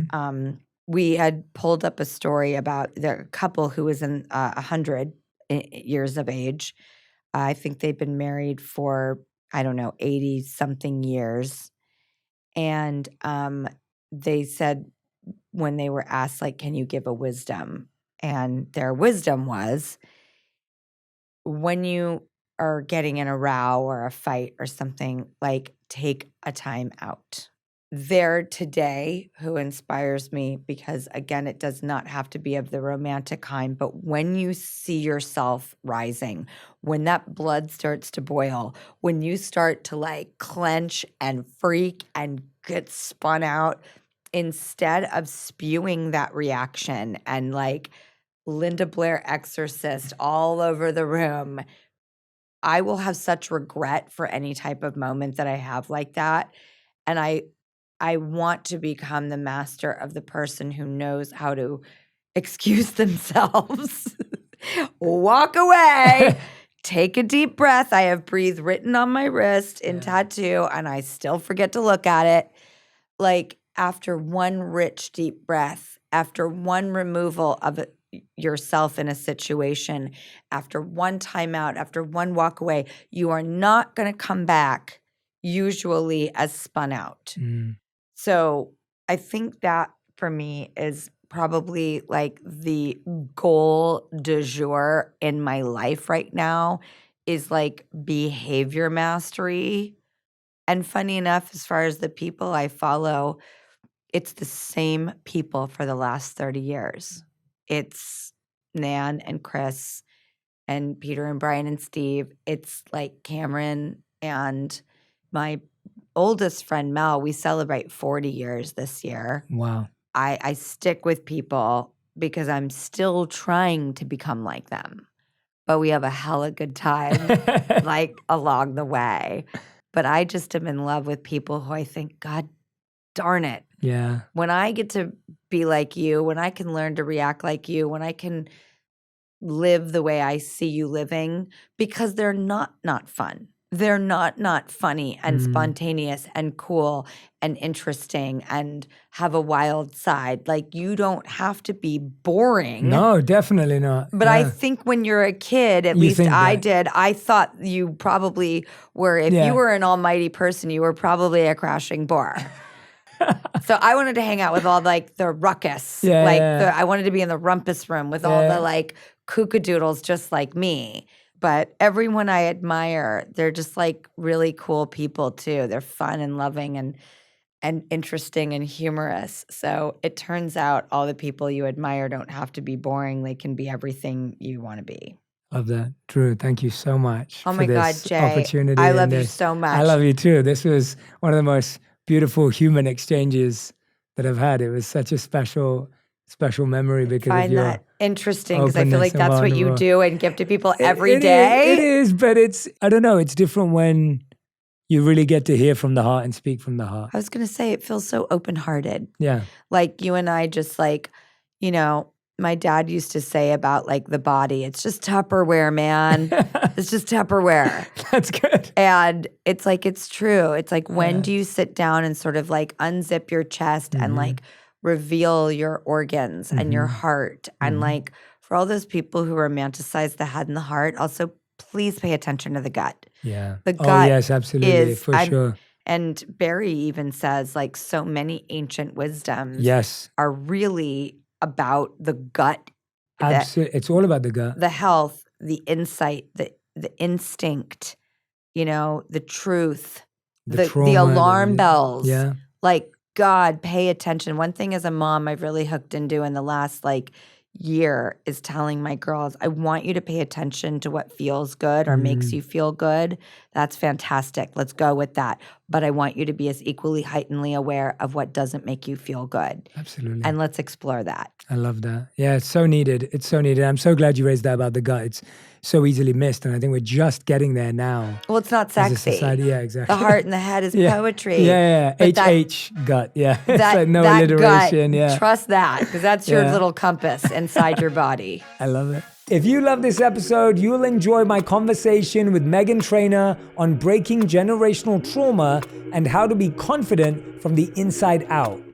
We had pulled up a story about the couple who was in 100 years of age. I think they'd been married for, 80-something years. And they said, when they were asked, like, can you give a wisdom? And their wisdom was, when you are getting in a row or a fight or something, like take a time out. There today who inspires me, because again, it does not have to be of the romantic kind, but when you see yourself rising, when that blood starts to boil, when you start to like clench and freak and get spun out, instead of spewing that reaction and like Linda Blair exorcist all over the room, I will have such regret for any type of moment that I have like that. And I want to become the master of the person who knows how to excuse themselves, walk away, take a deep breath. I have breathe written on my wrist in tattoo, and I still forget to look at it. Like after one rich, deep breath, after one removal of yourself in a situation, after one timeout, after one walk away, you are not going to come back usually as spun out. So I think that for me is probably like the goal du jour in my life right now is like behavior mastery. And funny enough, as far as the people I follow, it's the same people for the last 30 years. It's Nan and Chris and Peter and Brian and Steve. It's like Cameron and my oldest friend, Mel. We celebrate 40 years this year. Wow. I stick with people because I'm still trying to become like them. But we have a hella good time like along the way. But I just am in love with people who I think, God darn it. Yeah. When I get to be like you, when I can learn to react like you, when I can live the way I see you living, because they're not fun. They're not funny and spontaneous and cool and interesting and have a wild side. Like you don't have to be boring. No, definitely not. But I think when you're a kid, at least I did, I thought you probably were, if you were an almighty person, you were probably a crashing bore. So I wanted to hang out with all like the ruckus. I wanted to be in the rumpus room with all the like kookadoodles just like me. But everyone I admire, they're just like really cool people too. They're fun and loving and interesting and humorous. So it turns out all the people you admire don't have to be boring. They can be everything you want to be. Love that. Drew, thank you so much for this God, Jay, opportunity. I love you so much. I love you too. This was one of the most beautiful human exchanges that I've had. It was such a special memory because of your that interesting because I feel like that's what you do and give to people every it day. It is, but I don't know, it's different when you really get to hear from the heart and speak from the heart. I was going to say, it feels so open-hearted. Yeah. Like you and I just like, you know, my dad used to say about like the body, it's just Tupperware, man. It's just Tupperware. That's good. And it's like, it's true. It's like, when do you sit down and sort of like unzip your chest and like reveal your organs and your heart? And like for all those people who romanticize the head and the heart, also please pay attention to the gut. Yeah. The gut yes, absolutely, for sure. And Barry even says like so many ancient wisdoms are really about the gut. Absolutely. It's all about the gut. The health, the insight, the instinct, you know, the truth, the alarm bells. Yeah. Like, God, pay attention. One thing as a mom I've really hooked into in the last like year is telling my girls, I want you to pay attention to what feels good or makes you feel good. That's fantastic. Let's go with that. But I want you to be as equally heightenedly aware of what doesn't make you feel good. Absolutely. And let's explore that. I love that. Yeah, it's so needed. It's so needed. I'm so glad you raised that about the gut. It's so easily missed. And I think we're just getting there now. Well, it's not sexy. As a society. Yeah, exactly. The heart and the head is poetry. Yeah. HH, gut. Yeah. It's like no that alliteration. Gut, trust that, because that's your little compass inside your body. I love it. If you love this episode, you'll enjoy my conversation with Meghan Trainor on breaking generational trauma and how to be confident from the inside out.